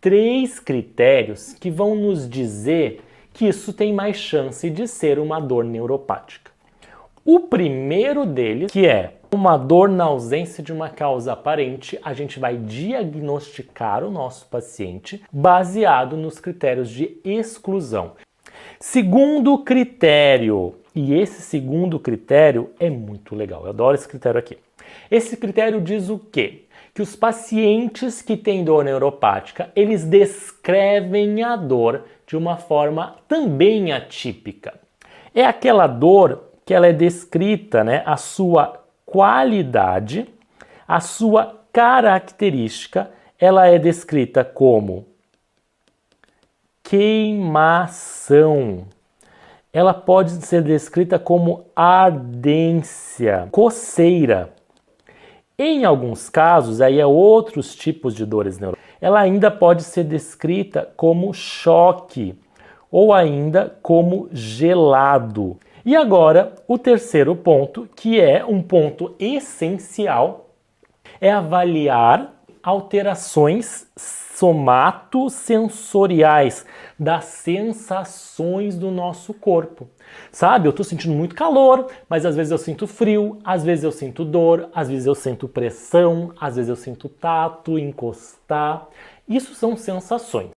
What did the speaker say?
3 critérios que vão nos dizer que isso tem mais chance de ser uma dor neuropática. O primeiro deles, que é uma dor na ausência de uma causa aparente, a gente vai diagnosticar o nosso paciente baseado nos critérios de exclusão. Segundo critério, e esse segundo critério é muito legal, eu adoro esse critério aqui. Esse critério diz o quê? Que os pacientes que têm dor neuropática, eles descrevem a dor de uma forma também atípica. É aquela dor que ela é descrita, né, a sua qualidade, a sua característica, ela é descrita como queimação. Ela pode ser descrita como ardência, coceira. Em alguns casos, aí é outros tipos de dores neurológicas, ela ainda pode ser descrita como choque ou ainda como gelado. E agora, o terceiro ponto, que é um ponto essencial, é avaliar alterações somatosensoriais, das sensações do nosso corpo. Sabe, eu estou sentindo muito calor, mas às vezes eu sinto frio, às vezes eu sinto dor, às vezes eu sinto pressão, às vezes eu sinto tato, encostar. Isso são sensações.